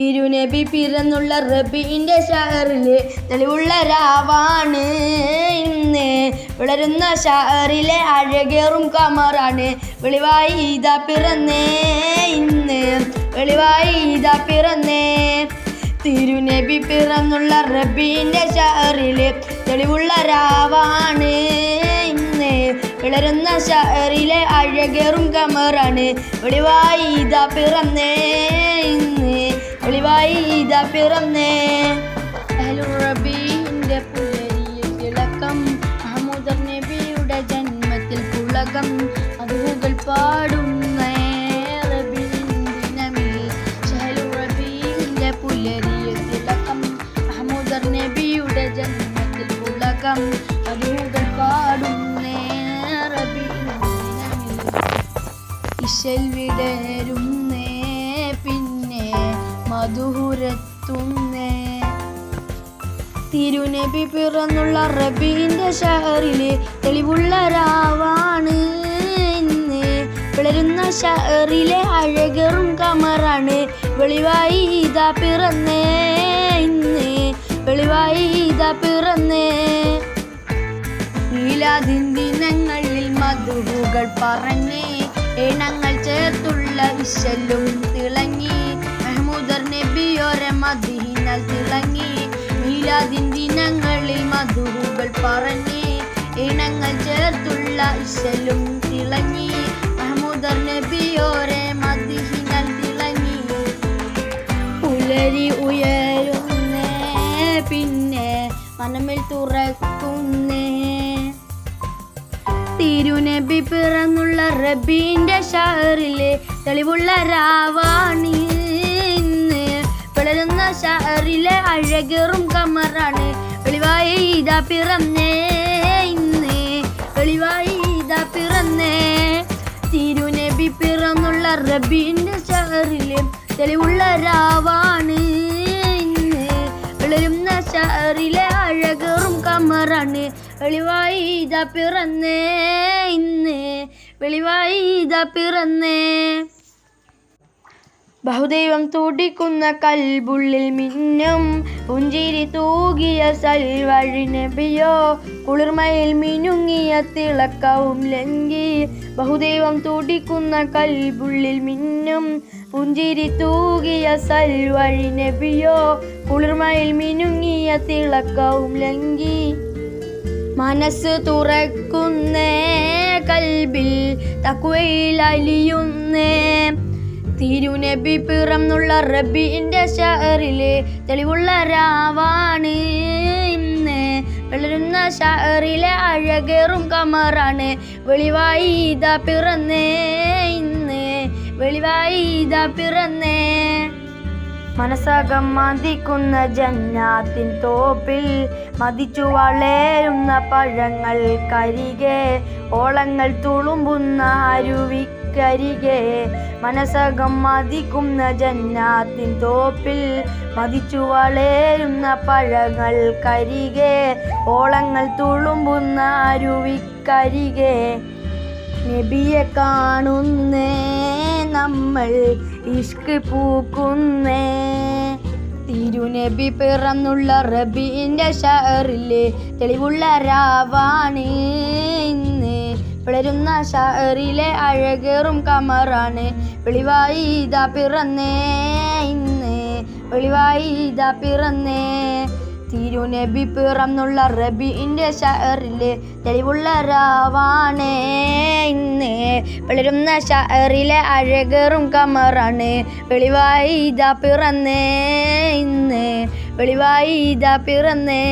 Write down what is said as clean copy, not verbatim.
തിരുനബി പിറന്നുള്ള റബീന്റെ ഷഹറിലെ തെളിവുള്ള രാവാണ് ഇന്ന്. വിളരുന്ന ഷഹറിലെ അഴകേറും കമറാണ്. വെളിവായി ഇതാ പിറന്നേ ഇന്ന്, വെളിവായി ഇതാ പിറന്നേ. തിരുനബി പിറന്നുള്ള റബീന്റെ ഷഹറിലെ തെളിവുള്ള രാവാണ് ഇന്ന്. വിളരുന്ന ഷഹറിലെ അഴകേറും കമറാണ്. വെളിവായി ഇതാ പിറന്നേ ഇന്ന്, വെളിവായി ഇതാ പിറന്നേ. റബീന്റെ പുലരിയിൽ തിളക്കം, മഹമൂദ് നബിയുടെ ജന്മത്തിൽ പുളകം. അതുകൾ പാടുന്നേ റബീന്റെ ദിനമിൽ. റബീന്റെ പുലരിയിൽ തിളക്കം, മഹമൂദ് നബിയുടെ ജന്മത്തിൽ പുളകം. അതുകൾ പാടുന്നേ റബീന്റെ ദിനമിൽ. ഇശൽ വിടരുന്നേ പിന്നെ മധുരത്തുന്നേ. തിരുനബി പിറന്നുള്ള റബീന്റെ ഷഹറിലെ തെളിവുള്ള രാവാണ് ഇന്ന്. വിളരുന്ന ഷഹറിലെ അഴകറും കമറാണ്. വെളിവായി ഇതാ പിറന്നേ ഇന്ന്, വെളിവായി ഇതാ പിറന്നേ. മീലാദിൻ ദിനങ്ങളിൽ മധുകൾ പറഞ്ഞേ, ഏണങ്ങൾ ചേർത്തുള്ള ഇശലും തിളങ്ങി. മഹമൂദ് നബിയോരെ മദീനയിൽ തിളങ്ങി. മീലാദിൻ ദിനങ്ങളിൽ മധുകൾ പറഞ്ഞേ, ഏണങ്ങൾ ചേർത്തുള്ള ഇശലും തിളങ്ങി. മഹമൂദ് നബിയോരെ മദീനയിൽ തിളങ്ങി. പുലരി ഉയരുന്നേ പിന്നെ മനമിൽ തുറക്കുന്നേ. തിരുനബി പിറന്നുള്ള റബീന്റെ ഷഹറിലെ തെളിവുള്ള രാവാണ് ഇന്ന്. വിളരുന്ന ഷഹറിലെ അഴകേറും കമറാണ്. വെളിവായി ഇതാ പിറന്നേ ഇന്ന്, വെളിവായി ഇതാ പിറന്നേ. തിരുനബി പിറന്നുള്ള റബീന്റെ ഷഹറിലെ തെളിവുള്ള രാവാണ് ഇന്ന്. വിളരുന്ന ഷഹറിലെ അഴകേറും കമറാണ്. വെളിവായി ഇതാ പിറന്നേ ഇന്ന്, വെളിവായി ഇതാ പിറന്നേ. ബഹുദൈവം തുടിക്കുന്ന കൽബുള്ളിൽ മിന്നും പുഞ്ചിരി തൂകിയ സൽവഴി നബിയോ. കുളിർമയിൽ മിനുങ്ങിയ തിളക്കവും ലംഘി. ബഹുദൈവം തുടിക്കുന്ന കൽബുള്ളിൽ മിന്നും പുഞ്ചിരി തൂകിയ സൽവഴി നബിയോ. കുളിർമയിൽ മിനുങ്ങിയ തിളക്കവും ലംഘി. മനസ്സ് തുറക്കുന്നേ കൽബിൽ തഖ്വയിൽ അലിയുന്നേ. തിരുനബി പിറന്നുള്ള റബീന്റെ ഷഹറിലെ തെളിവുള്ള രാവാണ് ഇന്ന്. വിളരുന്ന ഷഹറിലെ അഴകേറും കമറാണ്. വെളിവായി ഇതാ പിറന്നേ ഇന്ന്, വെളിവായി ഇതാ പിറന്നേ. മനസ്സകം മതിക്കുന്ന ജന്നാത്തിൻ തോപ്പിൽ മതിച്ചു വളരുന്ന പഴങ്ങൾ കരികെ. ഓളങ്ങൾ തുളുമ്പുന്ന അരുവിക്കരികെ. മനസ്സകം മതിക്കുന്ന ജന്നാത്തിൻ തോപ്പിൽ മതിച്ചു വളരുന്ന പഴങ്ങൾ കരികെ. ഓളങ്ങൾ തുളുമ്പുന്ന അരുവിക്കരികെ. നബിയെ കാണുന്നേ നമ്മൾ ഇഷ്ക് പൂക്കുന്നേ. തിരുനബി പിറന്നുള്ള റബീന്റെ ഷഹറിലെ തെളിവുള്ള രാവാണ് ഇന്ന്. വിളരുന്ന ഷഹറിലെ അഴകേറും കമറാണ്. വെളിവായി ഇതാ പിറന്നേ ഇന്ന്, വെളിവായി ഇതാ പിറന്നേ. തിരുനബി പിറന്നുള്ള റബീന്റെ ഷഹറിലെ തെളിവുള്ള രാവാണ് ഇന്ന്. വിളരുന്ന ഷഹറിലെ അഴകേറും കമറാണ്. വെളിവായി ഇതാ പിറന്നേ ഇന്ന്, വെളിവായി ഇതാ പിറന്നേ.